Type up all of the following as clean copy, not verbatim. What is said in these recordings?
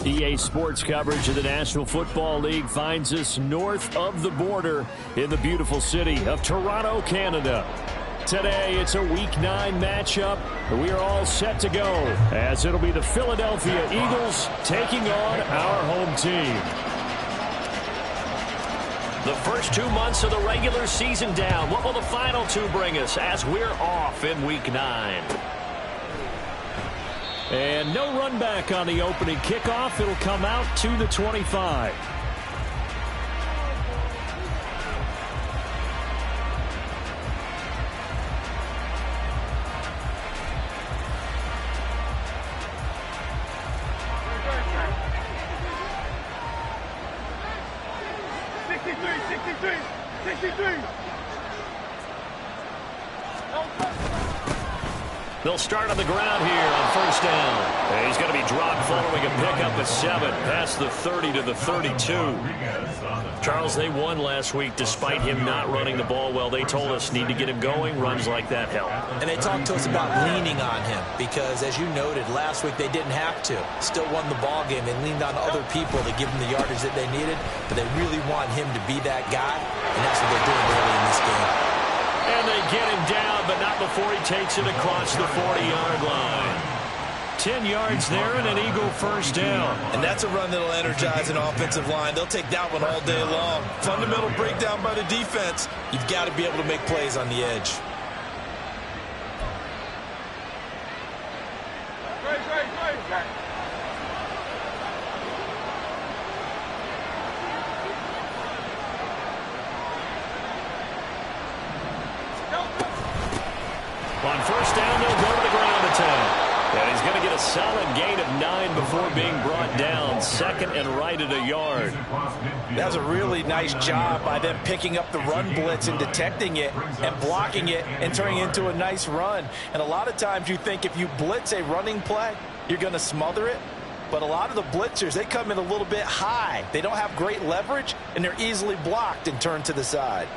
EA Sports coverage of the National Football League finds us north of the border in the beautiful city of Toronto, Canada. Today, it's a Week 9 matchup. We are all set to go as it'll be the Philadelphia Eagles taking on our home team. The first 2 months of the regular season down. What will the final 2 bring us as we're off in Week 9? And no run back on the opening kickoff. It'll come out to the 25. They'll start on the ground here on first down. And he's going to be dropped following a pickup of 7 past the 30 to the 32. Charles, they won last week despite him not running the ball well. They told us need to get him going. Runs like that help. And they talked to us about leaning on him because, as you noted, last week they didn't have to. Still won the ball game. They leaned on other people to give them the yardage that they needed, but they really want him to be that guy, and that's what they're doing early in this game. And they get him down, but not before he takes it across the 40-yard line. 10 yards there and an Eagle first down. And that's a run that'll energize an offensive line. They'll take that one all day long. Fundamental breakdown by the defense. You've got to be able to make plays on the edge. On first down, they'll go to the ground attack. And he's going to get a solid gain of 9 before being brought down. Second and right at a yard. That was a really nice job by them picking up the run blitz and detecting it and blocking it and turning it into a nice run. And a lot of times you think if you blitz a running play, you're going to smother it. But a lot of the blitzers, they come in a little bit high. They don't have great leverage, and they're easily blocked and turned to the side.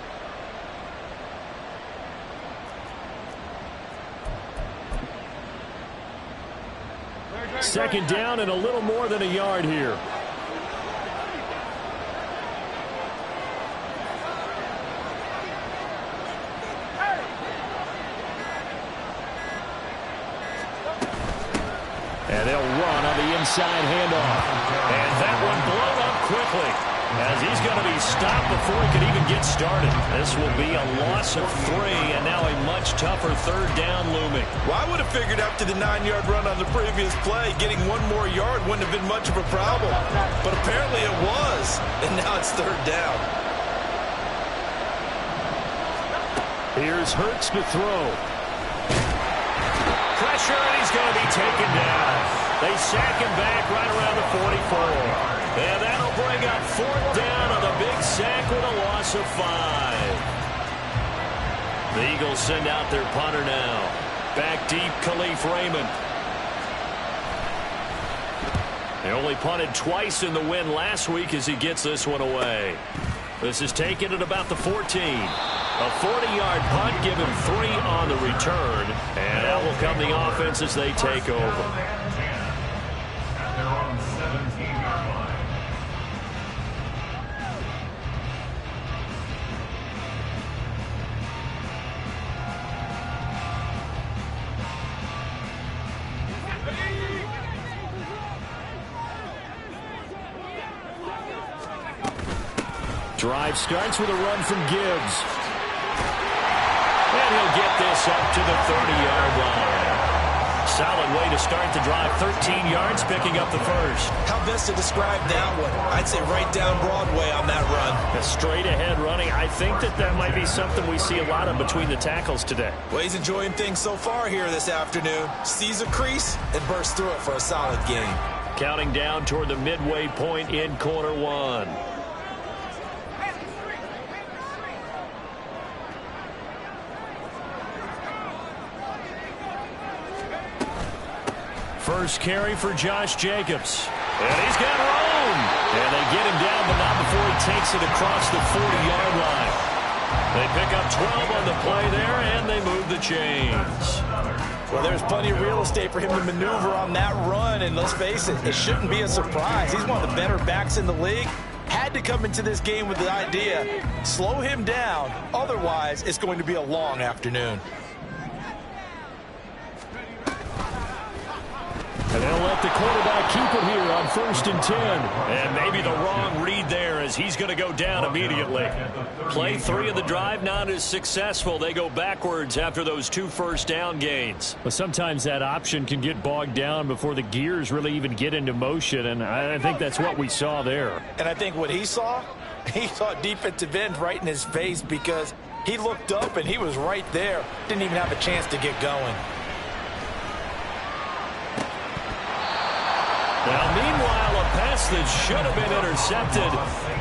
Second down and a little more than a yard here. And they'll run on the inside handoff. And that one blown up quickly as he's going to be stopped before he could even get started. This will be a loss of 3 and now a much tougher third down looming. Well, I would have figured after the 9-yard run on the previous play, getting 1 more yard wouldn't have been much of a problem. But apparently it was, and now it's third down. Here's Hurts to throw. Pressure, and he's going to be taken down. They sack him back right around the 44. And that'll bring up fourth down on the big sack with a loss of 5. The Eagles send out their punter now. Back deep, Khalif Raymond. They only punted twice in the win last week as he gets this one away. This is taken at about the 14. A 40-yard punt, give him 3 on the return. And out will come the offense as they take over. Drive starts with a run from Gibbs. And he'll get this up to the 30-yard line. Solid way to start the drive. 13 yards, picking up the first. How best to describe that one? I'd say right down Broadway on that run. A straight-ahead running. I think that might be something we see a lot of between the tackles today. Well, he's enjoying things so far here this afternoon. Sees a crease and bursts through it for a solid gain. Counting down toward the midway point in quarter 1. First carry for Josh Jacobs. And he's got room. And they get him down, but not before he takes it across the 40-yard line. They pick up 12 on the play there, and they move the chains. Well, there's plenty of real estate for him to maneuver on that run, and let's face it, it shouldn't be a surprise. He's one of the better backs in the league. Had to come into this game with the idea, slow him down, otherwise it's going to be a long afternoon. And they'll let the quarterback keep it here on 1st and 10. And maybe the wrong read there as he's going to go down immediately. Play 3 of the drive not as successful. They go backwards after those 2 first down gains. But sometimes that option can get bogged down before the gears really even get into motion. And I think that's what we saw there. And I think what he saw defensive end right in his face because he looked up and he was right there. Didn't even have a chance to get going. Now, meanwhile, a pass that should have been intercepted,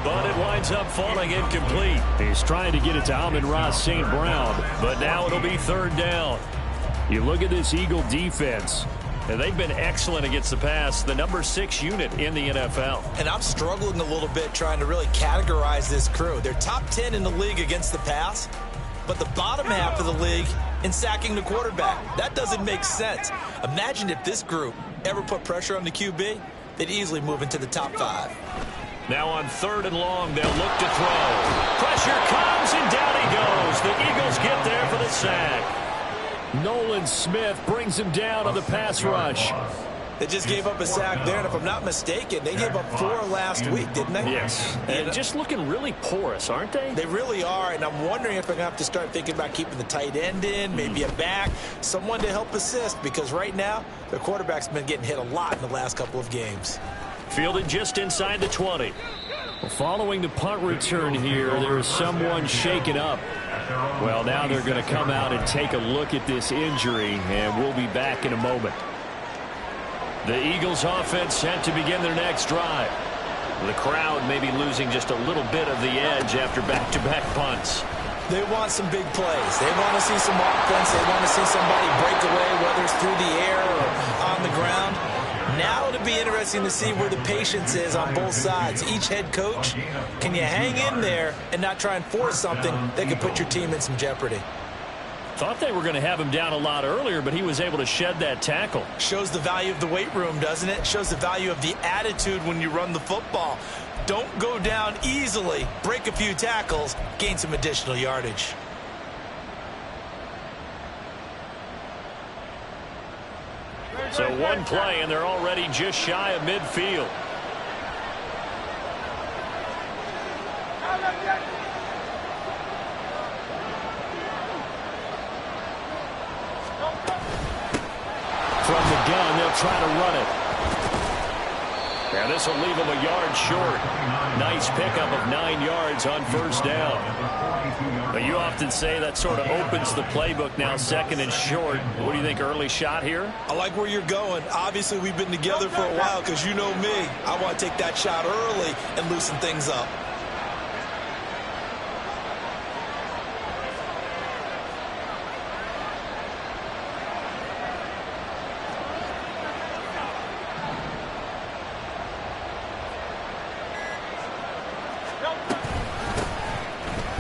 but it winds up falling incomplete. He's trying to get it to Amon-Ra St. Brown, but now it'll be 3rd down. You look at this Eagle defense, and they've been excellent against the pass, the number 6 unit in the NFL. And I'm struggling a little bit trying to really categorize this crew. They're top 10 in the league against the pass, but the bottom half of the league in sacking the quarterback. That doesn't make sense. Imagine if this group ever put pressure on the QB, they'd easily move into the top 5. Now on 3rd and long, they'll look to throw. Pressure comes, and down he goes. The Eagles get there for the sack. Nolan Smith brings him down on the pass rush. They just gave up a sack there, and if I'm not mistaken, they gave up 4 last week, didn't they? Yes. And just looking really porous, aren't they? They really are, and I'm wondering if they're going to have to start thinking about keeping the tight end in, maybe a back, someone to help assist, because right now, their quarterback's been getting hit a lot in the last couple of games. Fielded just inside the 20. Well, following the punt return here, there is someone shaken up. Well, now they're going to come out and take a look at this injury, and we'll be back in a moment. The Eagles offense set to begin their next drive. The crowd may be losing just a little bit of the edge after back-to-back punts. They want some big plays. They want to see some offense. They want to see somebody break away, whether it's through the air or on the ground. Now it'll be interesting to see where the patience is on both sides. Each head coach, can you hang in there and not try and force something that could put your team in some jeopardy? Thought they were going to have him down a lot earlier, but he was able to shed that tackle. Shows the value of the weight room, doesn't it? Shows the value of the attitude when you run the football. Don't go down easily. Break a few tackles. Gain some additional yardage. So one play, and they're already just shy of midfield. From the gun, they'll try to run it. Yeah, this will leave him a yard short. Nice pickup of 9 yards on first down. But you often say that sort of opens the playbook now, second and short. What do you think, early shot here? I like where you're going. Obviously, we've been together for a while because you know me. I want to take that shot early and loosen things up.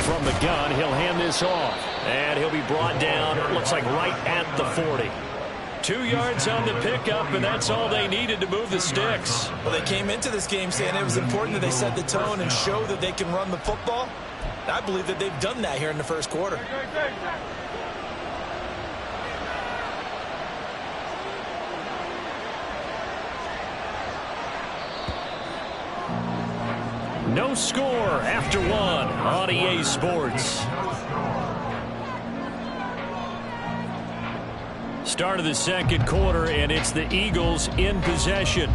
From the gun, he'll hand this off. And he'll be brought down, it looks like right at the 40. 2 yards on the pickup, and that's all they needed to move the sticks. Well, they came into this game saying it was important that they set the tone and show that they can run the football. And I believe that they've done that here in the first quarter. No score after one on EA Sports. Start of the second quarter, and it's the Eagles in possession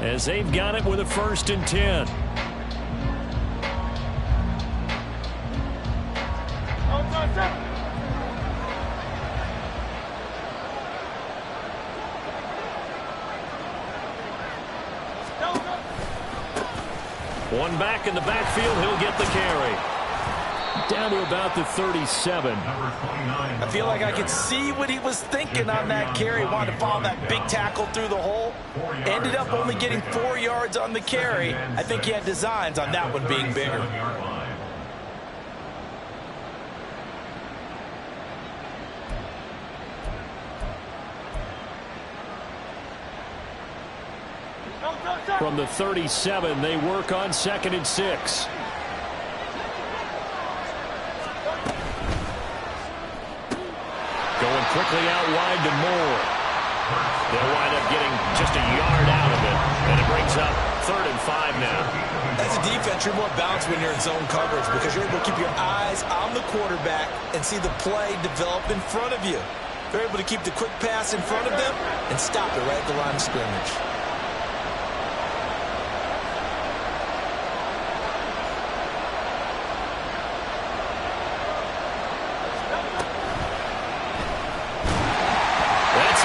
as they've got it with a 1st and 10. One back in the backfield, he'll get the carry. Down to about the 37. I feel like I could see what he was thinking on that carry. Wanted to follow that big tackle through the hole. Ended up only getting 4 yards on the carry. I think he had designs on that one being bigger. From the 37, they work on 2nd and 6. Going quickly out wide to Moore. They'll wind up getting just a yard out of it, and it brings up 3rd and 5 now. As a defense, you're more balanced when you're in zone coverage because you're able to keep your eyes on the quarterback and see the play develop in front of you. They're able to keep the quick pass in front of them and stop it right at the line of scrimmage.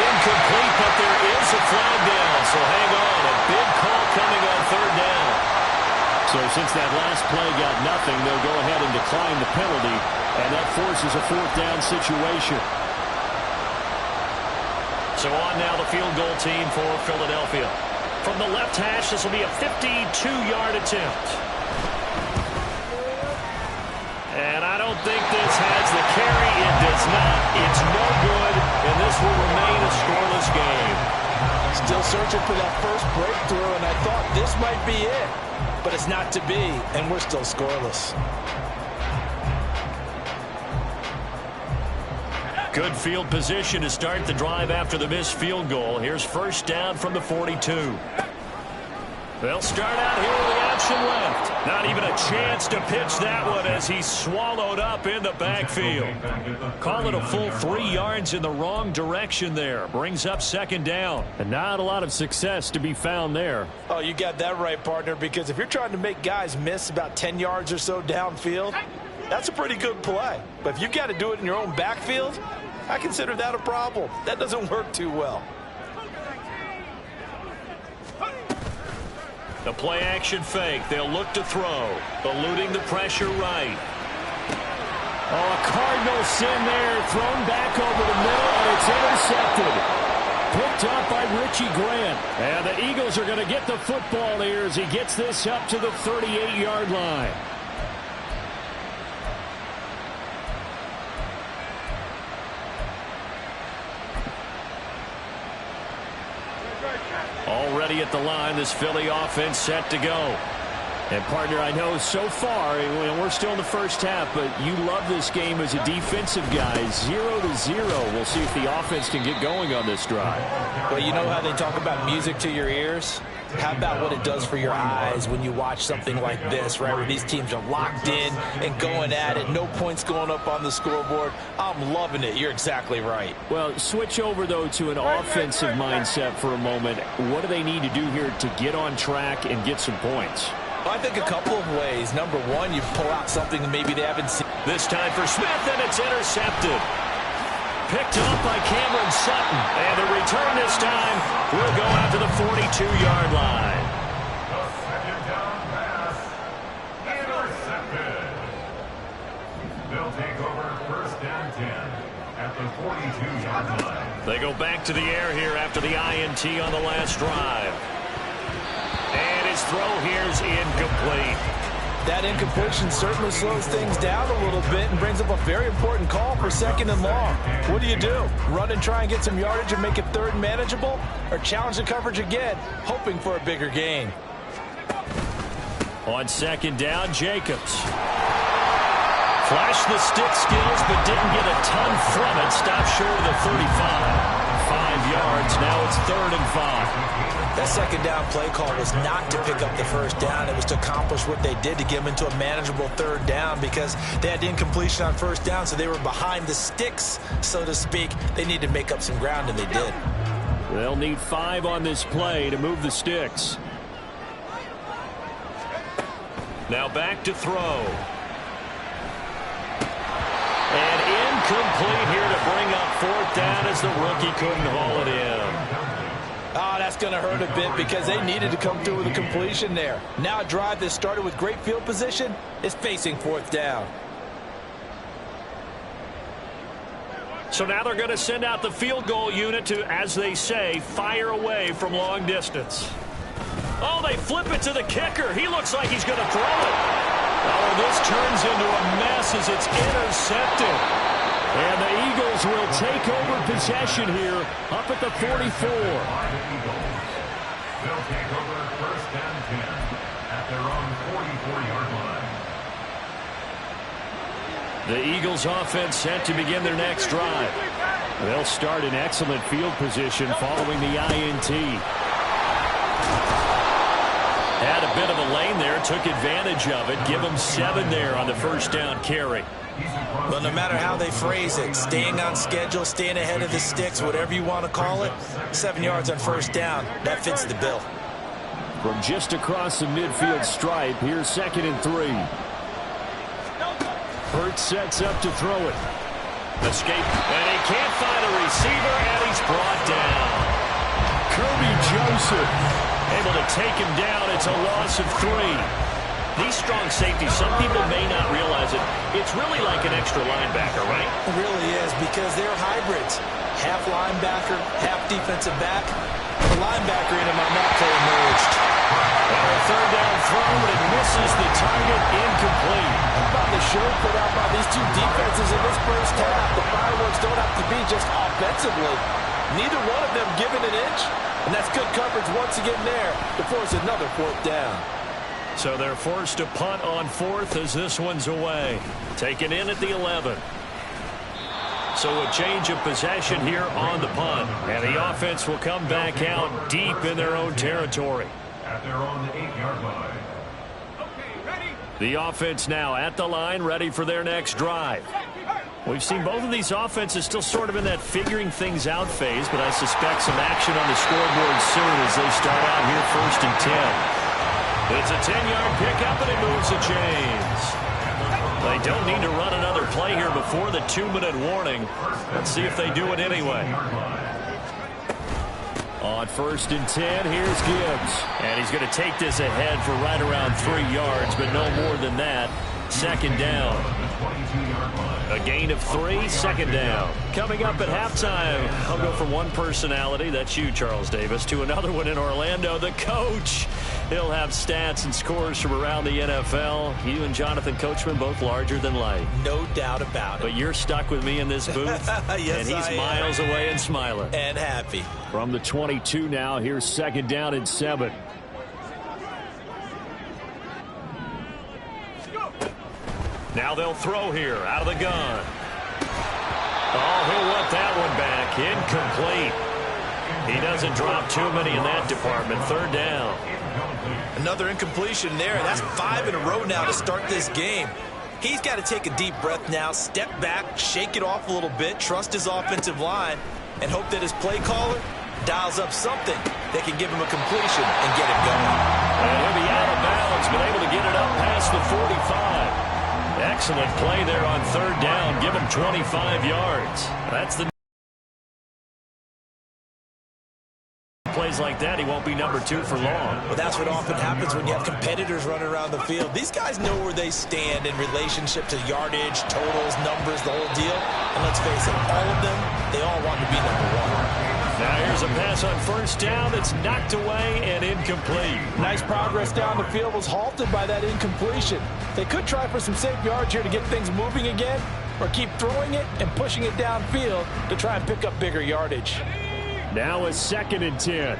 Incomplete, but there is a flag down, so hang on. A big call coming on 3rd down. So since that last play got nothing, they'll go ahead and decline the penalty, and that forces a 4th down situation. So on now the field goal team for Philadelphia. From the left hash, this will be a 52-yard attempt. And I don't think this has the carry. It does not. It's no good, and this will remain a scoreless game. Still searching for that first breakthrough, and I thought this might be it. But it's not to be, and we're still scoreless. Good field position to start the drive after the missed field goal. Here's 1st down from the 42. They'll start out here with the option left. Not even a chance to pitch that one as he's swallowed up in the backfield. Call it a full 3 yards in the wrong direction there. Brings up 2nd down. And not a lot of success to be found there. Oh, you got that right, partner, because if you're trying to make guys miss about 10 yards or so downfield, that's a pretty good play. But if you've got to do it in your own backfield, I consider that a problem. That doesn't work too well. The play action fake. They'll look to throw. Eluding the pressure right. Oh, a cardinal sin there. Thrown back over the middle, and it's intercepted. Picked up by Richie Grant. And the Eagles are going to get the football here as he gets this up to the 38-yard line. Already at the line, this Philly offense set to go. And, partner, I know so far, we're still in the first half, but you love this game as a defensive guy. 0-0. We'll see if the offense can get going on this drive. Well, you know how they talk about music to your ears? How about what it does for your eyes when you watch something like this, right, where these teams are locked in and going at it, no points going up on the scoreboard? I'm loving it. You're exactly right. Well, switch over, though, to an offensive mindset for a moment. What do they need to do here to get on track and get some points? Well, I think a couple of ways. Number one, you pull out something that maybe they haven't seen. This time for Smith, and it's intercepted. Picked up by Cameron Sutton. And the return this time will go out to the 42-yard line. The second down pass, intercepted. They'll take over first and 10 at the 42-yard line. They go back to the air here after the INT on the last drive. And his throw here is incomplete. That incompletion certainly slows things down a little bit and brings up a very important call for second and long. What do? Run and try and get some yardage and make it third and manageable? Or challenge the coverage again, hoping for a bigger gain? On second down, Jacobs. Flashed the stick skills, but didn't get a ton from it. Stopped short of the 35. 5 yards. Now it's 3rd and 5. That second down play call was not to pick up the first down. It was to accomplish what they did to get them into a manageable third down because they had incompletion on first down, so they were behind the sticks, so to speak. They need to make up some ground, and they did. They'll need 5 on this play to move the sticks. Now back to throw. And incomplete here to bring up 4th down as the rookie couldn't haul it in. Oh, that's going to hurt a bit because they needed to come through with a completion there. Now a drive that started with great field position is facing 4th down. So now they're going to send out the field goal unit to, as they say, fire away from long distance. Oh, they flip it to the kicker. He looks like he's going to throw it. Oh, this turns into a mess as it's intercepted. And the Eagles will take over possession here up at the 44. They'll take over first and 10 at their own 44-yard line. The Eagles offense set to begin their next drive. They'll start in excellent field position following the INT. Had a bit of a lane there, took advantage of it. Give them 7 there on the first down carry. But no matter how they phrase it, staying on schedule, staying ahead of the sticks, whatever you want to call it, 7 yards on first down, that fits the bill. From just across the midfield stripe, here's 2nd and 3. Hurts sets up to throw it. Escape, and he can't find a receiver, and he's brought down. Kirby Joseph able to take him down. It's a loss of 3. These strong safeties, some people may not realize it. It's really like an extra linebacker, right? It really is because they're hybrids. Half linebacker, half defensive back. The linebacker in him on that play emerged. And a 3rd down throw, and it misses the target, incomplete. How about the show put out by these two defenses in this first half? The fireworks don't have to be just offensively. Neither one of them giving an inch, and that's good coverage once again there to force another 4th down. So they're forced to punt on 4th as this one's away. Taken in at the 11. So a change of possession here on the punt. And the offense will come back out deep in their own territory. At their own 8-yard line. The offense now at the line, ready for their next drive. We've seen both of these offenses still sort of in that figuring things out phase, but I suspect some action on the scoreboard soon as they start out here 1st and 10. It's a 10-yard pickup, and it moves the chains. They don't need to run another play here before the 2-minute warning. Let's see if they do it anyway. On 1st and 10, here's Gibbs. And he's going to take this ahead for right around 3 yards, but no more than that. 2nd down. A gain of 3, 2nd down. Coming up at halftime, I'll go from one personality, that's you, Charles Davis, to another one in Orlando, the coach. He'll have stats and scores from around the NFL. You and Jonathan Coachman both larger than life. No doubt about it. But you're stuck with me in this booth, yes, and he's miles away and smiling. And happy. From the 22 now, here's 2nd down and 7. Now they'll throw here out of the gun. Oh, he'll want that one back. Incomplete. He doesn't drop too many in that department. Third down. Another incompletion there. That's 5 in a row now to start this game. He's got to take a deep breath now, step back, shake it off a little bit, trust his offensive line, and hope that his play caller dials up something that can give him a completion and get it going. And he'll be out of bounds, but able to get it up past the 45. Excellent play there on third down. Give him 25 yards. That's the plays like that, he won't be number 2 for long. Well, that's what often happens when you have competitors running around the field. These guys know where they stand in relationship to yardage, totals, numbers, the whole deal. And let's face it, all of them, they all want to be number 1. Now here's a pass on first down that's knocked away and incomplete. Nice progress down the field, was halted by that incompletion. They could try for some safe yards here to get things moving again, or keep throwing it and pushing it downfield to try and pick up bigger yardage. Now a 2nd and 10.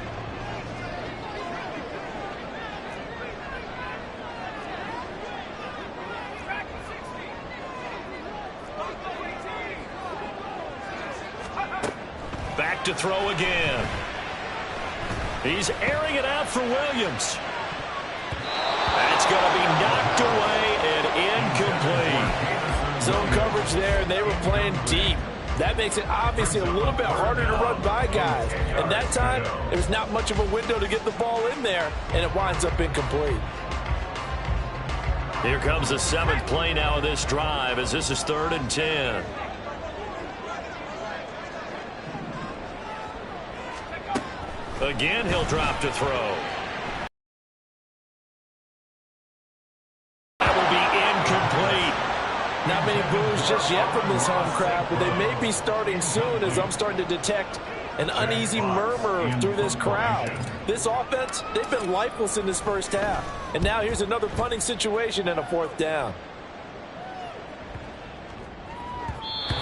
Back to throw again. He's airing it out for Williams. That's going to be knocked away and incomplete. Zone coverage there, and they were playing deep. That makes it obviously a little bit harder to run by guys. And that time, there's not much of a window to get the ball in there, and it winds up incomplete. Here comes the 7th play now of this drive as this is 3rd and 10. Again, he'll drop to throw. That will be incomplete. Not many boos just yet from this home crowd, but they may be starting soon as I'm starting to detect an uneasy murmur through this crowd. This offense, they've been lifeless in this first half. And now here's another punting situation and a 4th down.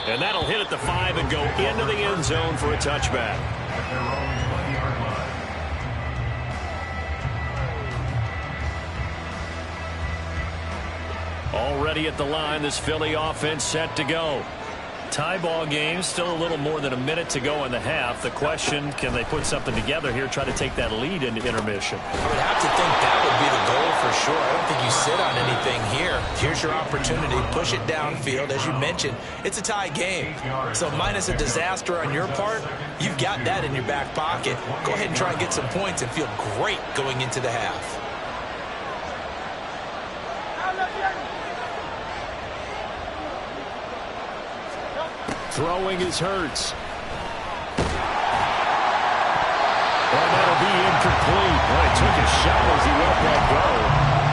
And that'll hit at the 5 and go into the end zone for a touchback. Already at the line, this Philly offense set to go. Tie ball game, still a little more than a minute to go in the half. The question, can they put something together here, try to take that lead into intermission? I would have to think that would be the goal for sure. I don't think you sit on anything here. Here's your opportunity. Push it downfield. As you mentioned, it's a tie game. So minus a disaster on your part, you've got that in your back pocket. Go ahead and try and get some points and feel great going into the half. Throwing is Hurts. And that'll be incomplete. Boy, he took a shot as he let that go.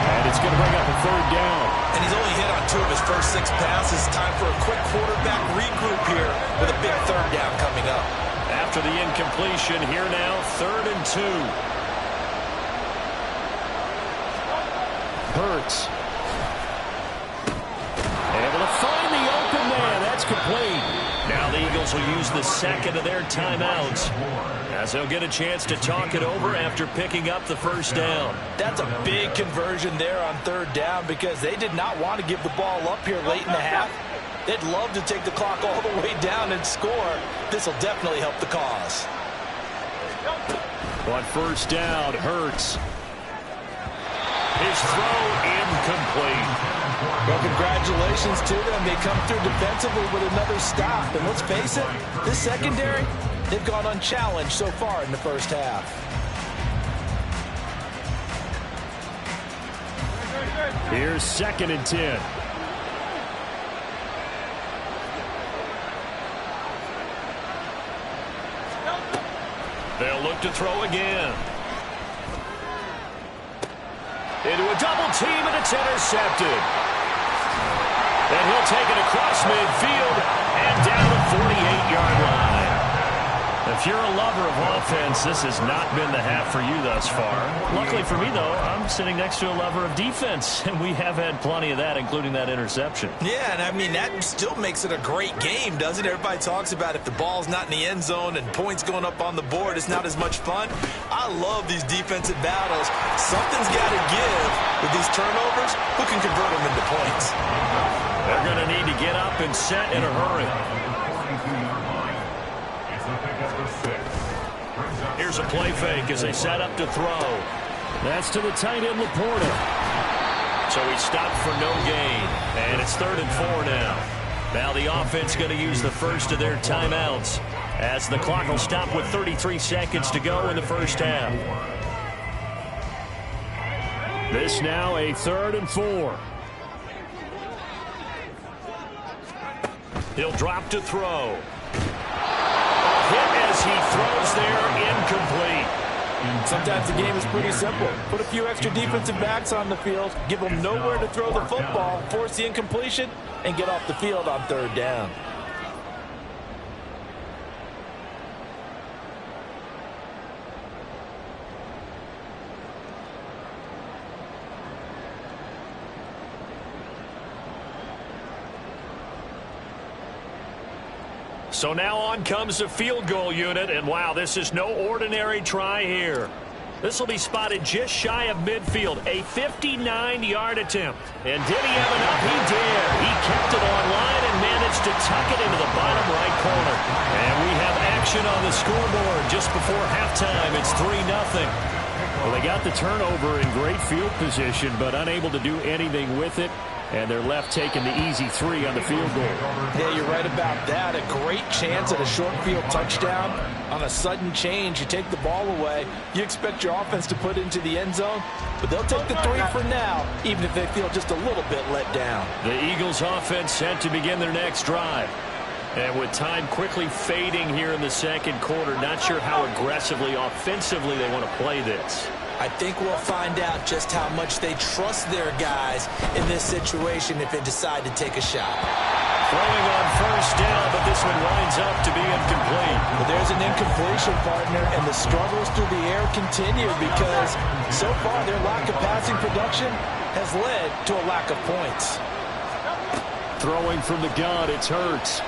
And it's going to bring up a 3rd down. And he's only hit on 2 of his first 6 passes. Time for a quick quarterback regroup here with a big 3rd down coming up. After the incompletion, here now, 3rd and 2. Hurts. Able to find the open man. That's complete. Now the Eagles will use the 2nd of their timeouts as they'll get a chance to talk it over after picking up the 1st down. That's a big conversion there on 3rd down because they did not want to give the ball up here late in the half. They'd love to take the clock all the way down and score. This will definitely help the cause. On 1st down, Hurts. His throw incomplete. Well, congratulations to them. They come through defensively with another stop. And let's face it, this secondary, they've gone unchallenged so far in the first half. Here's 2nd and 10. They'll look to throw again. Into a double team, and it's intercepted. And he'll take it across midfield and down the 48-yard line. If you're a lover of offense, this has not been the half for you thus far. Luckily for me, though, I'm sitting next to a lover of defense, and we have had plenty of that, including that interception. Yeah, and I mean, that still makes it a great game, doesn't it? Everybody talks about if the ball's not in the end zone and points going up on the board, it's not as much fun. I love these defensive battles. Something's got to give with these turnovers. Who can convert them into points? They're going to need to get up and set in a hurry. Here's a play fake as they set up to throw. That's to the tight end, Laporta. So he stopped for no gain. And it's 3rd and 4 now. Now the offense going to use the first of their timeouts as the clock will stop with 33 seconds to go in the first half. This now a 3rd and 4. He'll drop to throw. Hit as he throws there, incomplete. Sometimes the game is pretty simple. Put a few extra defensive backs on the field, give them nowhere to throw the football, force the incompletion, and get off the field on 3rd down. So now on comes the field goal unit, and wow, this is no ordinary try here. This will be spotted just shy of midfield, a 59-yard attempt. And did he have enough? He did. He kept it on line and managed to tuck it into the bottom right corner. And we have action on the scoreboard just before halftime. It's 3-0. Well, they got the turnover in great field position, but unable to do anything with it. And they're left taking the easy 3 on the field goal. Yeah, you're right about that. A great chance at a short field touchdown. On a sudden change, you take the ball away. You expect your offense to put it into the end zone, but they'll take the 3 for now, even if they feel just a little bit let down. The Eagles offense set to begin their next drive. And with time quickly fading here in the second quarter, not sure how aggressively, offensively they want to play this. I think we'll find out just how much they trust their guys in this situation if they decide to take a shot. Throwing on first down, but this one winds up to be incomplete. But there's an incompletion, partner, and the struggles through the air continue because so far their lack of passing production has led to a lack of points. Throwing from the gun, it's Hurts.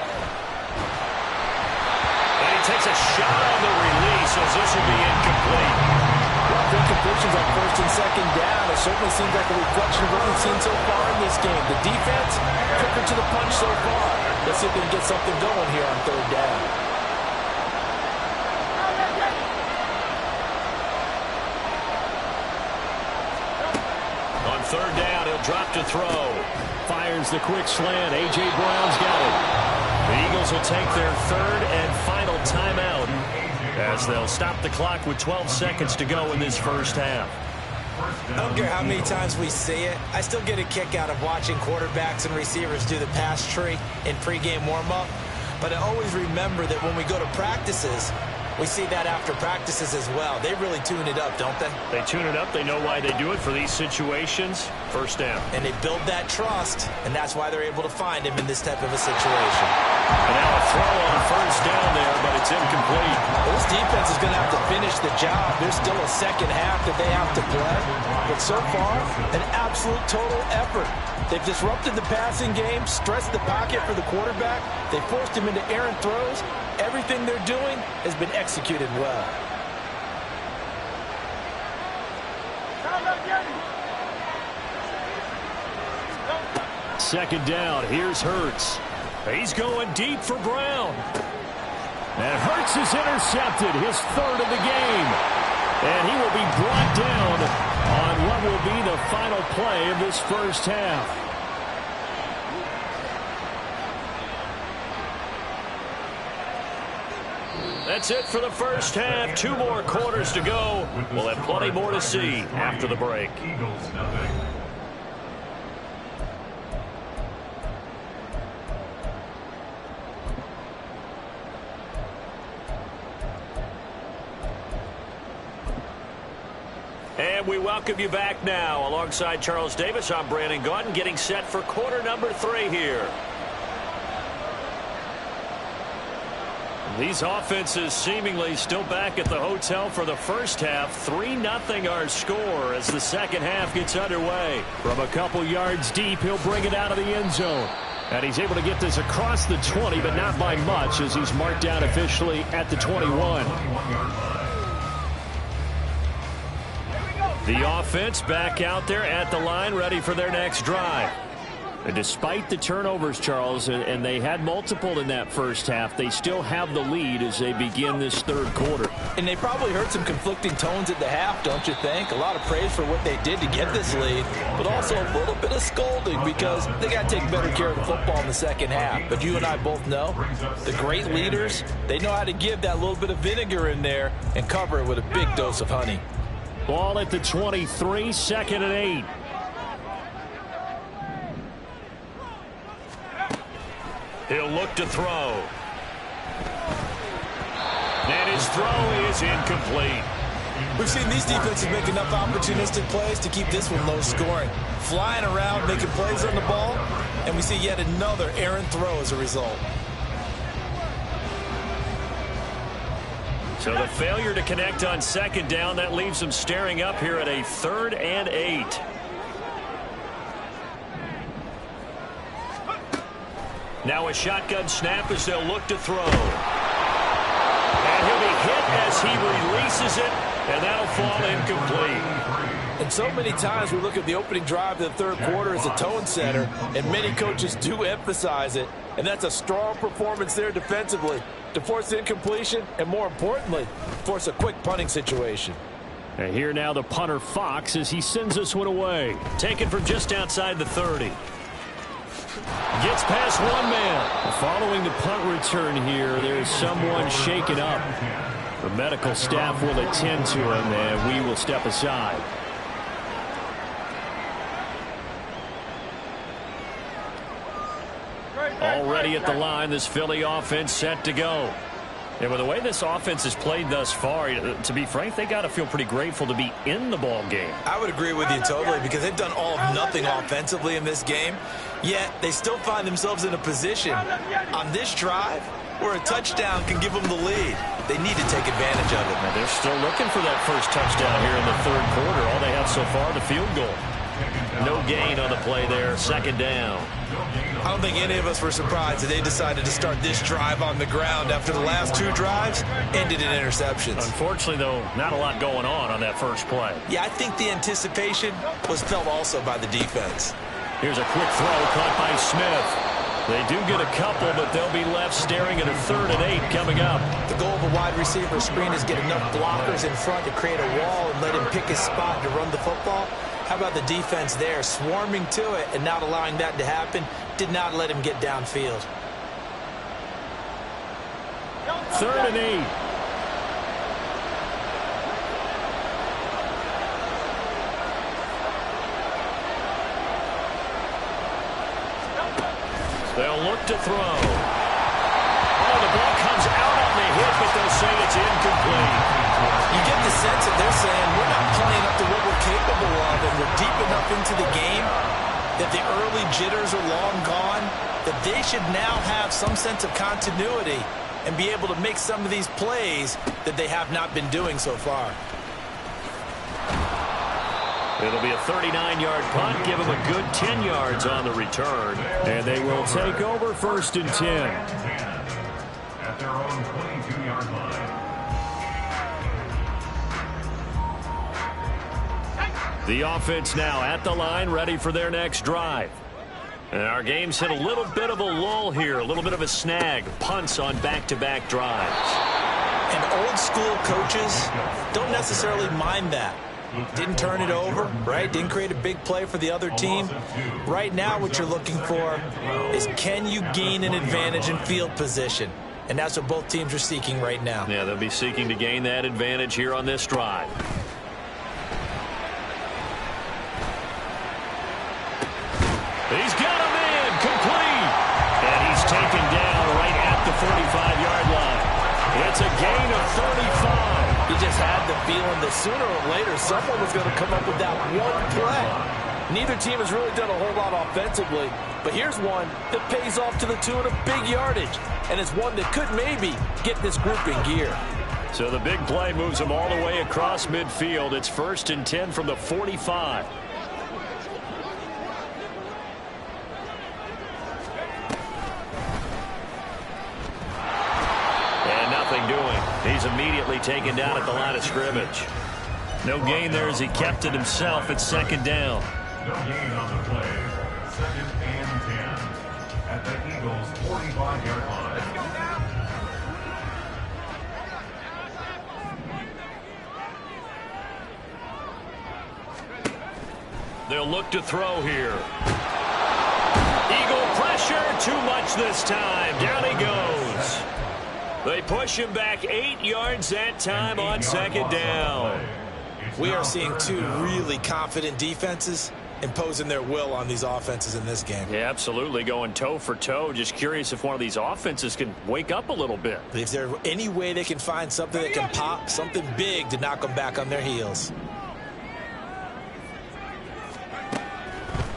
And he takes a shot on the release as this will be incomplete. Incompletions on 1st and 2nd down. It certainly seems like a reflection of what we've seen so far in this game. The defense, quicker to the punch so far. Let's see if they can get something going here on 3rd down. On 3rd down, he'll drop to throw. Fires the quick slant. A.J. Brown's got it. The Eagles will take their 3rd and final timeout, as they'll stop the clock with 12 seconds to go in this first half. I don't care how many times we see it. I still get a kick out of watching quarterbacks and receivers do the pass tree in pregame warm-up. But I always remember that when we go to practices, we see that after practices as well. They really tune it up, don't they? They tune it up. They know why they do it for these situations. First down. And they build that trust, and that's why they're able to find him in this type of a situation. And now a throw on first down there, but it's incomplete. Well, this defense is going to have to finish the job. There's still a second half that they have to play. But so far, an absolute total effort. They've disrupted the passing game, stressed the pocket for the quarterback. They forced him into errant throws. Everything they're doing has been executed well. Second down, here's Hurts. He's going deep for Brown. And Hurts is intercepted, his 3rd of the game. And he will be brought down on what will be the final play of this first half. That's it for the first half. 2 more quarters to go. We'll have plenty more to see after the break. Eagles nothing. And we welcome you back now. Alongside Charles Davis, I'm Brandon Gaudin, getting set for quarter number 3 here. These offenses seemingly still back at the hotel for the first half. 3-0 our score as the second half gets underway. From a couple yards deep, he'll bring it out of the end zone. And he's able to get this across the 20, but not by much, as he's marked down officially at the 21. The offense back out there at the line, ready for their next drive. And despite the turnovers, Charles, and they had multiple in that first half, they still have the lead as they begin this third quarter. And they probably heard some conflicting tones at the half, don't you think? A lot of praise for what they did to get this lead, but also a little bit of scolding because they got to take better care of the football in the second half. But you and I both know the great leaders, they know how to give that little bit of vinegar in there and cover it with a big dose of honey. Ball at the 23, 2nd and 8. He'll look to throw. And his throw is incomplete. We've seen these defenses make enough opportunistic plays to keep this one low scoring. Flying around, making plays on the ball, and we see yet another errant throw as a result. So the failure to connect on 2nd down, that leaves them staring up here at a 3rd and 8. Now a shotgun snap as they'll look to throw. And he'll be hit as he releases it, and that'll fall incomplete. And so many times we look at the opening drive of the third quarter as a tone setter, and many coaches do emphasize it. And that's a strong performance there defensively to force incompletion and, more importantly, force a quick punting situation. And here now the punter Fox as he sends this one away. Taken from just outside the 30. Gets past one man. Following the punt return here, there's someone shaken up. The medical staff will attend to him, and we will step aside. Already at the line, this Philly offense set to go. And with the way this offense has played thus far, to be frank, they got to feel pretty grateful to be in the ball game. I would agree with you totally because they've done all of nothing offensively in this game, yet they still find themselves in a position on this drive where a touchdown can give them the lead. They need to take advantage of it. Now they're still looking for that first touchdown here in the third quarter. All they have so far, the field goal. No gain on the play there, 2nd down. I don't think any of us were surprised that they decided to start this drive on the ground after the last 2 drives ended in interceptions. Unfortunately, though, not a lot going on that first play. Yeah, I think the anticipation was felt also by the defense. Here's a quick throw caught by Smith. They do get a couple, but they'll be left staring at a 3rd and 8 coming up. The goal of a wide receiver screen is get enough blockers in front to create a wall and let him pick his spot to run the football. How about the defense there, swarming to it and not allowing that to happen? Did not let him get downfield. 3rd and 8. They'll look to throw. Oh, the ball comes out on the hit, but they'll say it's incomplete. You get the sense that they're saying we're not playing up to what we're capable of, and we're deep enough into the game that the early jitters are long gone, that they should now have some sense of continuity and be able to make some of these plays that they have not been doing so far. It'll be a 39-yard punt, give them a good 10 yards on the return. And they will take over 1st and 10. At their own 22-yard line. The offense now at the line, ready for their next drive. And our game's hit a little bit of a lull here, a little bit of a snag. Punts on back-to-back drives. And old-school coaches don't necessarily mind that. Didn't turn it over, right? Didn't create a big play for the other team. Right now what you're looking for is can you gain an advantage in field position? And that's what both teams are seeking right now. Yeah, they'll be seeking to gain that advantage here on this drive. He's got a man complete. And he's taken down right at the 45-yard line. It's a gain of 35. He just had the feeling that sooner or later someone was going to come up with that one play. Neither team has really done a whole lot offensively, but here's one that pays off to the tune of big yardage, and it's one that could maybe get this group in gear. So the big play moves them all the way across midfield. It's 1st and 10 from the 45. He's immediately taken down at the line of scrimmage. No gain there as he kept it himself at 2nd down. No gain on the play. 2nd and at the Eagles' 45-yard line. They'll look to throw here. Eagle pressure, too much this time. Down he goes. They push him back 8 yards that time on second down. We are seeing two really confident defenses imposing their will on these offenses in this game. Yeah, absolutely, going toe for toe. Just curious if one of these offenses can wake up a little bit. Is there any way they can find something that can pop, something big to knock them back on their heels?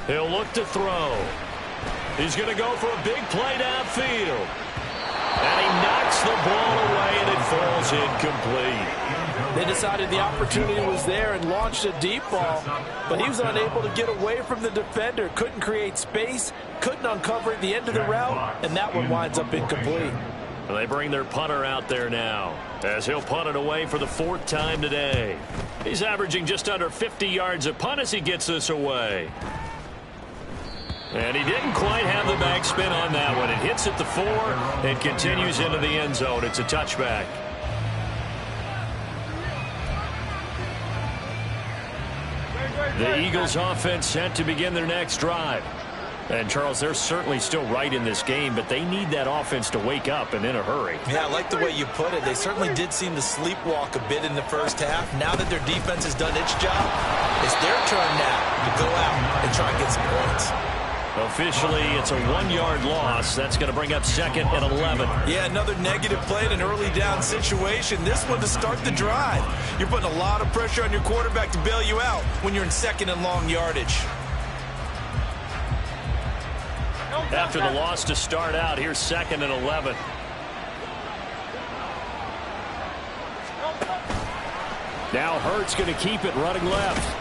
He'll look to throw. He's going to go for a big play downfield. And he knocks the ball away, and it falls incomplete. They decided the opportunity was there and launched a deep ball, but he was unable to get away from the defender. Couldn't create space, couldn't uncover at the end of the route, and that one winds up incomplete. Well, they bring their punter out there now, as he'll punt it away for the 4th time today. He's averaging just under 50 yards a punt as he gets this away. And he didn't quite have the backspin on that one. It hits at the 4 and continues into the end zone. It's a touchback. The Eagles offense set to begin their next drive. And, Charles, they're certainly still right in this game, but they need that offense to wake up and in a hurry. Yeah, I like the way you put it. They certainly did seem to sleepwalk a bit in the first half. Now that their defense has done its job, it's their turn now to go out and try and get some points. Officially, it's a 1-yard loss. That's going to bring up 2nd and 11. Yeah, another negative play in an early down situation. This one to start the drive. You're putting a lot of pressure on your quarterback to bail you out when you're in 2nd and long yardage. After the loss to start out, here's 2nd and 11. Now Hurts going to keep it running left.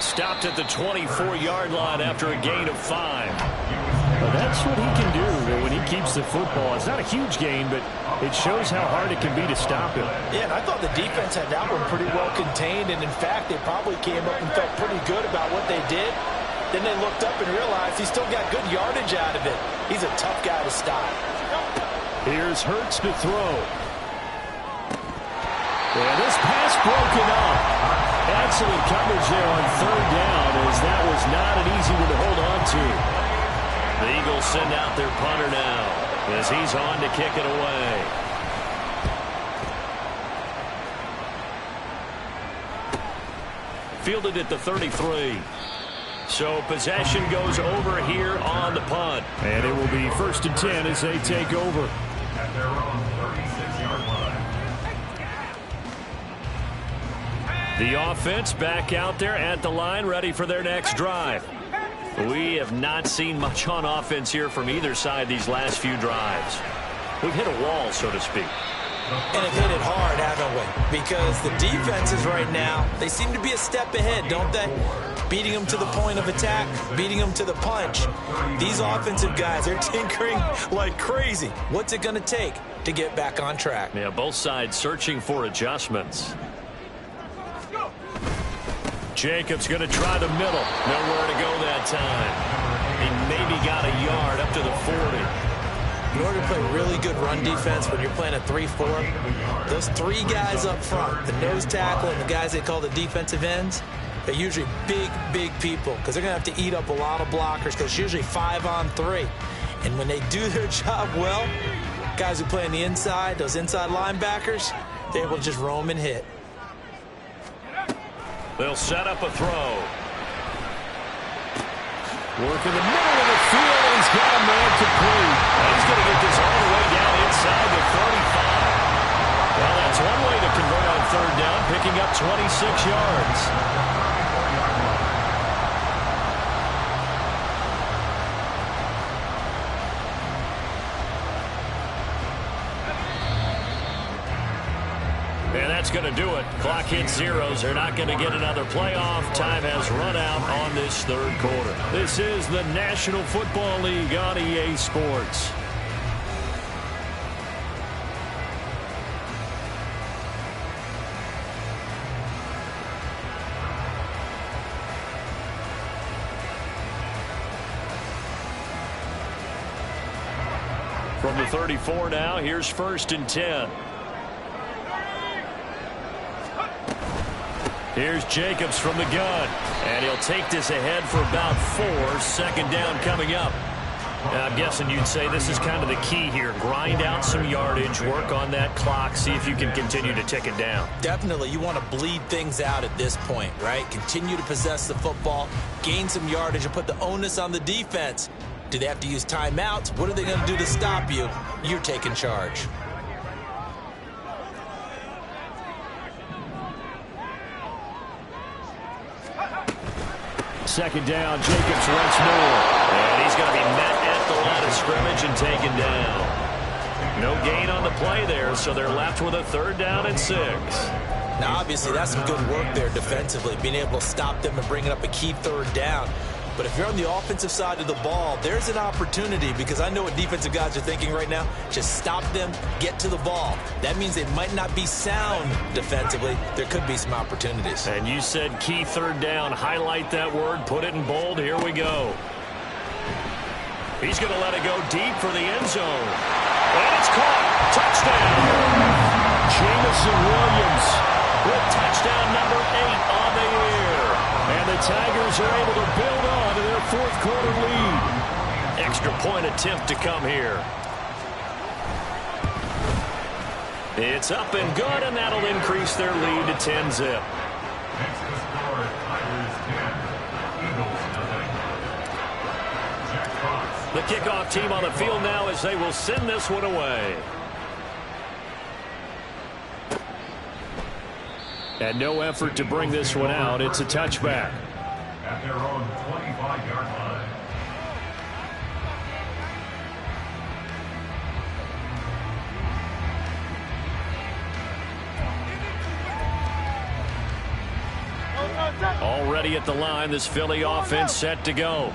Stopped at the 24-yard line after a gain of 5. Well, that's what he can do when he keeps the football. It's not a huge gain, but it shows how hard it can be to stop him. Yeah, and I thought the defense had that one pretty well contained, and in fact, they probably came up and felt pretty good about what they did. Then they looked up and realized he still got good yardage out of it. He's a tough guy to stop. Here's Hurts to throw. And this pass broken up. Excellent coverage there on 3rd down, as that was not an easy one to hold on to. The Eagles send out their punter now, as he's on to kick it away. Fielded at the 33. So possession goes over here on the punt. And it will be 1st and 10 as they take over. At their own 36-yard line. The offense back out there at the line, ready for their next drive. We have not seen much on offense here from either side these last few drives. We've hit a wall, so to speak. And have hit it hard, haven't we? Because the defenses right now, they seem to be a step ahead, don't they? Beating them to the point of attack, beating them to the punch. These offensive guys, they're tinkering like crazy. What's it going to take to get back on track? Yeah, both sides searching for adjustments. Jacobs going to try the middle. Nowhere to go that time. He maybe got a yard up to the 40. In order to play really good run defense when you're playing a 3-4, those 3 guys up front, the nose tackle and the guys they call the defensive ends, they're usually big people because they're going to have to eat up a lot of blockers because it's usually 5-on-3. And when they do their job well, guys who play on the inside, those inside linebackers, they're able to just roam and hit. They'll set up a throw. Work in the middle of the field, and he's got a man complete. He's going to get this all the way down inside the 35. Well, that's one way to convert on 3rd down, picking up 26 yards. And that's going to do it. Clock hits zeros. They're not going to get another playoff. Time has run out on this 3rd quarter. This is the National Football League on EA Sports. From the 34 now, here's 1st and 10. Here's Jacobs from the gun. And he'll take this ahead for about 4. 2nd down coming up. Now, I'm guessing you'd say this is kind of the key here. Grind out some yardage, work on that clock, see if you can continue to tick it down. Definitely. You want to bleed things out at this point, right? Continue to possess the football, gain some yardage, and put the onus on the defense. Do they have to use timeouts? What are they going to do to stop you? You're taking charge. Second down, Jacobs once more. And he's going to be met at the line of scrimmage and taken down. No gain on the play there, so they're left with a 3rd down and 6. Now, obviously, that's some good work there defensively, being able to stop them and bringing up a key 3rd down. But if you're on the offensive side of the ball, there's an opportunity, because I know what defensive guys are thinking right now. Just stop them, get to the ball. That means they might not be sound defensively. There could be some opportunities. And you said key 3rd down. Highlight that word. Put it in bold. Here we go. He's going to let it go deep for the end zone. And it's caught. Touchdown. Jamison Williams with touchdown number 8 on the year. And the Tigers are able to build on to their 4th quarter lead. Extra point attempt to come here. It's up and good, and that'll increase their lead to 10-zip. Next to score, Tigers 10, Eagles nothing. Jack Fox. The kickoff team on the field now as they will send this one away. And no effort to bring this one out. It's a touchback. At their own 25-yard line. Already at the line, this Philly offense set to go.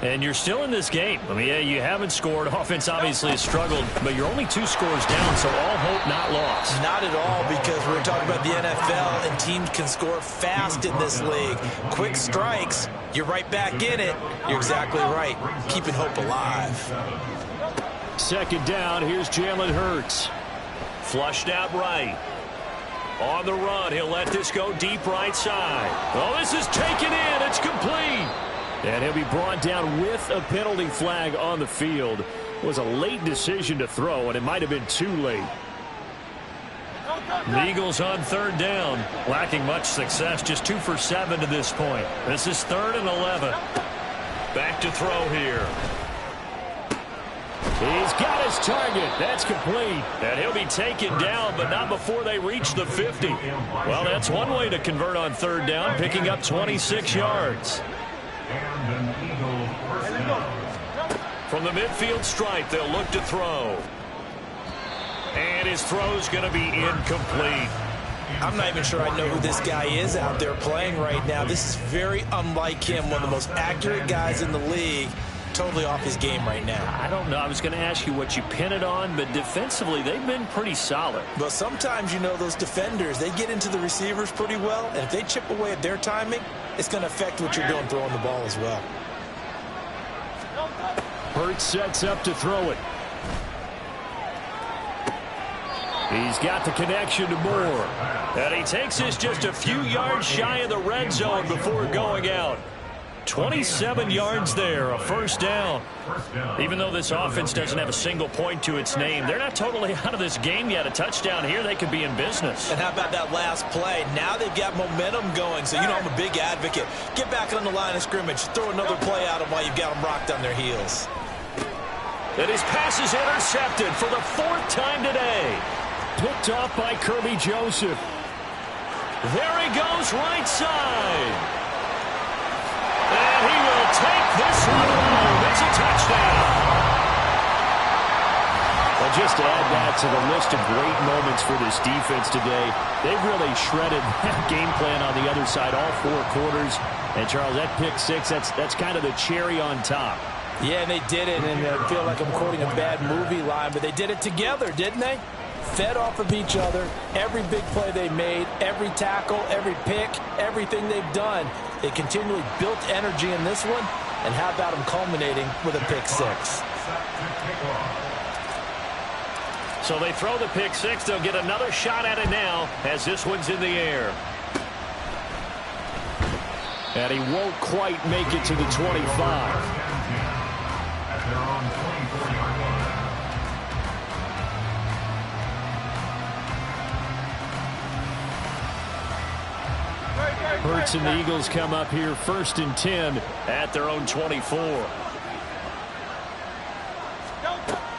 And you're still in this game. I mean, yeah, you haven't scored. Offense obviously has struggled, but you're only 2 scores down, so all hope not lost. Not at all, because we're talking about the NFL, and teams can score fast in this league. Quick strikes, you're right back in it. You're exactly right. Keeping hope alive. 2nd down, here's Jalen Hurts. Flushed out right. On the run, he'll let this go deep right side. Oh, this is taken in. It's complete. And he'll be brought down with a penalty flag on the field. It was a late decision to throw, and it might have been too late. The Eagles on 3rd down, lacking much success, just 2 for 7 to this point. This is 3rd and 11. Back to throw here. He's got his target. That's complete. And he'll be taken down, but not before they reach the 50. Well, that's one way to convert on 3rd down, picking up 26 yards. And an Eagle first down. From the midfield stripe, they'll look to throw. And his throw's going to be incomplete. I'm not even sure I know who this guy is out there playing right now. This is very unlike him, one of the most accurate guys in the league. Totally off his game right now. I don't know. I was going to ask you what you pin it on, but defensively, they've been pretty solid. But sometimes, you know, those defenders, they get into the receivers pretty well, and if they chip away at their timing, it's going to affect what you're doing throwing the ball as well. Hurts sets up to throw it. He's got the connection to Moore. And he takes this just a few yards shy of the red zone before going out. 27 yards there, a 1st down. Even though this offense doesn't have a single point to its name, they're not totally out of this game yet. A touchdown here, they could be in business. And how about that last play? Now they've got momentum going, so you know I'm a big advocate. Get back on the line of scrimmage, throw another play at them while you've got them rocked on their heels. And his pass is intercepted for the 4th time today. Picked off by Kirby Joseph. There he goes, right side. And he will take this one home. It's a touchdown. Well, just to add that to the list of great moments for this defense today, they've really shredded that game plan on the other side all 4 quarters. And, Charles, that pick 6, that's kind of the cherry on top. Yeah, and they did it, and I feel like I'm quoting a bad movie line, but they did it together, didn't they? Fed off of each other, every big play they made, every tackle, every pick, everything they've done. They continually built energy in this one, and how about them culminating with a pick 6? So they throw the pick six. They'll get another shot at it now as this one's in the air. And he won't quite make it to the 25. Hurts and the Eagles come up here 1st and 10 at their own 24.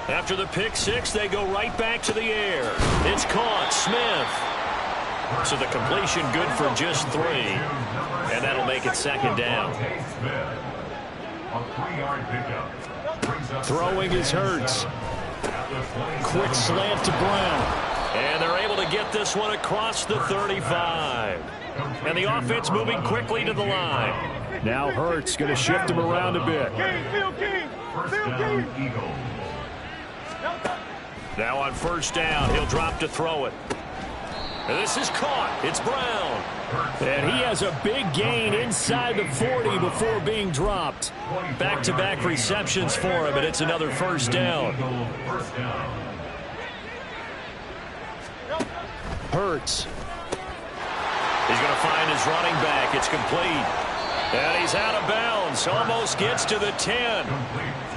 After the pick six, they go right back to the air. It's caught. Smith. So the completion good for just 3. And that'll make it 2nd down. Throwing is Hurts. Quick slant to Brown. And they're able to get this one across the 35. And the offense moving quickly to the line. Now Hurts going to shift him around a bit. Now on 1st down, he'll drop to throw it. And this is caught. It's Brown. And he has a big gain inside the 40 before being dropped. Back-to-back receptions for him, and it's another 1st down. Hurts. He's going to find his running back. It's complete. And he's out of bounds. Almost gets to the 10.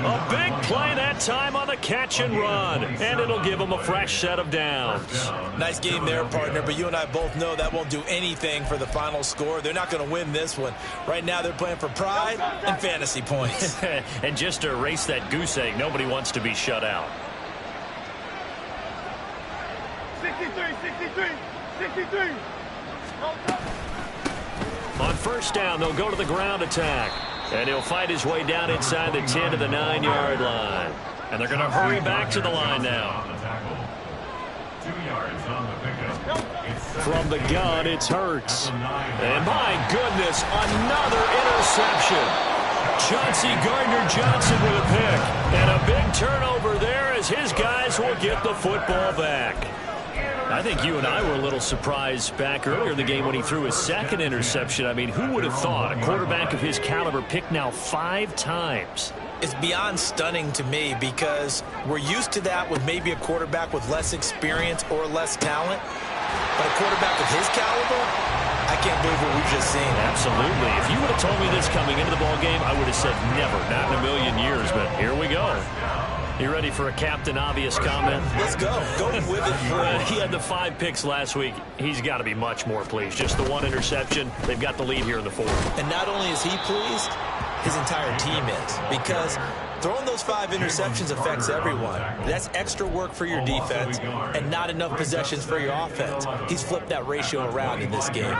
A big play that time on the catch and run. And it'll give him a fresh set of downs. Nice game there, partner, but you and I both know that won't do anything for the final score. They're not going to win this one. Right now they're playing for pride and fantasy points. And just to erase that goose egg, nobody wants to be shut out. 63. On 1st down, they'll go to the ground attack. And he'll fight his way down inside the 10 to the 9-yard line. And they're going to hurry back to the line now. 2 yards on the pickup. From the gun, it's Hurts. And my goodness, another interception. Chauncey Gardner-Johnson with a pick. And a big turnover there as his guys will get the football back. I think you and I were a little surprised back earlier in the game when he threw his 2nd interception. I mean, who would have thought a quarterback of his caliber picked now 5 times? It's beyond stunning to me because we're used to that with maybe a quarterback with less experience or less talent. But a quarterback of his caliber, I can't believe what we've just seen. Absolutely. If you would have told me this coming into the ball game, I would have said never, not in a million years. But here we go. You ready for a Captain Obvious comment? Let's go. Go with it. He had the 5 picks last week. He's got to be much more pleased. Just the 1 interception. They've got the lead here in the 4th. And not only is he pleased, his entire team is. Because throwing those 5 interceptions affects everyone. That's extra work for your defense and not enough possessions for your offense. He's flipped that ratio around in this game.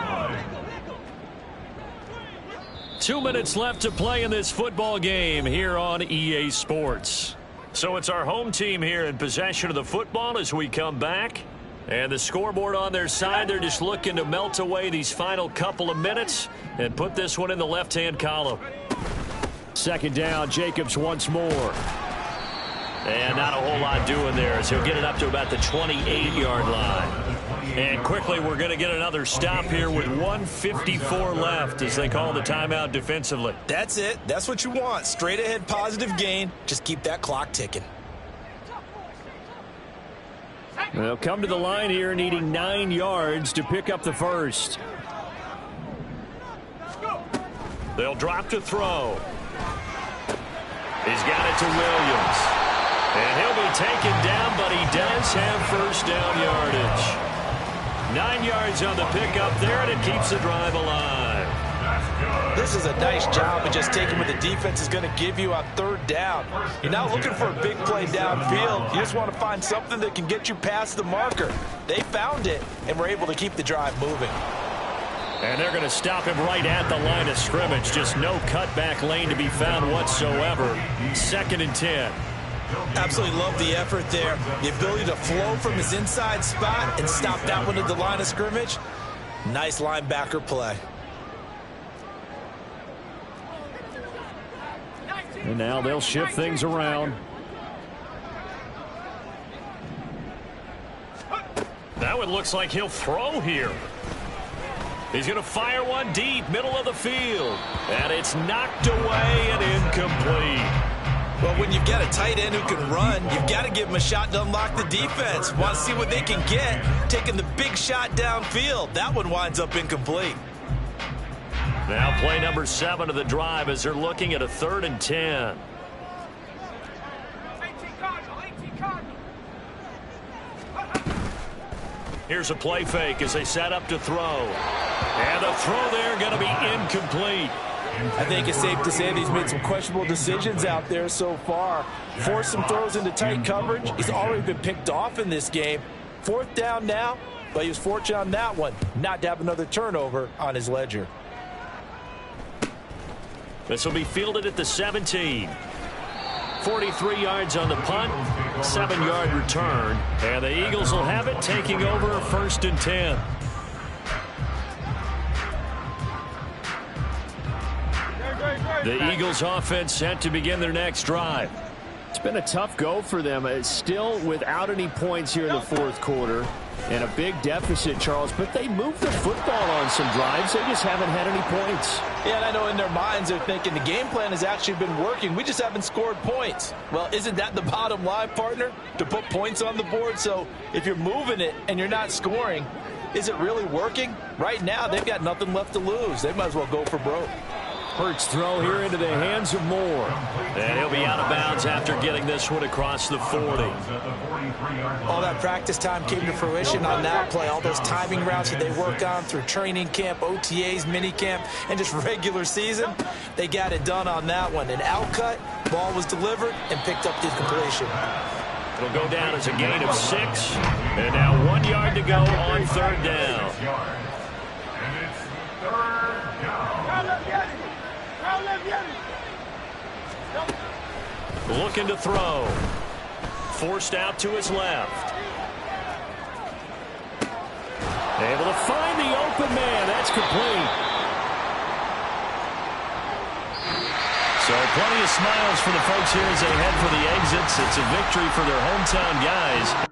2 minutes left to play in this football game here on EA Sports. So it's our home team here in possession of the football as we come back. And the scoreboard on their side, they're just looking to melt away these final couple of minutes and put this one in the left-hand column. 2nd down, Jacobs once more. And not a whole lot doing there as he'll get it up to about the 28-yard line. And quickly, we're going to get another stop here with 1:54 left as they call the timeout defensively. That's it. That's what you want. Straight ahead positive gain. Just keep that clock ticking. They'll come to the line here needing 9 yards to pick up the 1st. They'll drop to throw. He's got it to Williams. And he'll be taken down, but he does have 1st down yardage. 9 yards on the pickup there, and it keeps the drive alive. This is a nice job of just taking what the defense is going to give you on 3rd down. You're not looking for a big play downfield. You just want to find something that can get you past the marker. They found it, and were able to keep the drive moving. And they're going to stop him right at the line of scrimmage. Just no cutback lane to be found whatsoever. 2nd and 10. Absolutely love the effort there. The ability to flow from his inside spot and stop that one at the line of scrimmage. Nice linebacker play. And now they'll shift things around. That one looks like he'll throw here. He's going to fire one deep, middle of the field. And it's knocked away and incomplete. Well, when you've got a tight end who can run, you've got to give him a shot to unlock the defense. Want to see what they can get, taking the big shot downfield. That one winds up incomplete. Now play number 7 of the drive as they're looking at a 3rd and 10. Here's a play fake as they set up to throw. And the throw there going to be incomplete. I think it's safe to say that he's made some questionable decisions out there so far. Forced some throws into tight coverage. He's already been picked off in this game. 4th down now, but he was fortunate on that one not to have another turnover on his ledger. This will be fielded at the 17. 43 yards on the punt, 7-yard return, and the Eagles will have it, taking over 1st and 10. The Eagles offense set to begin their next drive. It's been a tough go for them. It's still without any points here in the 4th quarter and a big deficit, Charles, but they moved the football on some drives. They just haven't had any points. Yeah, and I know in their minds they're thinking the game plan has actually been working. We just haven't scored points. Well, isn't that the bottom line, partner? To put points on the board? So if you're moving it and you're not scoring, is it really working? Right now, they've got nothing left to lose. They might as well go for broke. Hurts throw here into the hands of Moore. And he'll be out of bounds after getting this one across the 40. All that practice time came to fruition on that play. All those timing routes that they work on through training camp, OTAs, minicamp, and just regular season, they got it done on that one. An outcut, ball was delivered, and picked up the completion. It'll go down as a gain of 6. And now 1 yard to go on 3rd down. And it's 3rd down. Looking to throw. Forced out to his left. Able to find the open man. That's complete. So plenty of smiles for the folks here as they head for the exits. It's a victory for their hometown guys.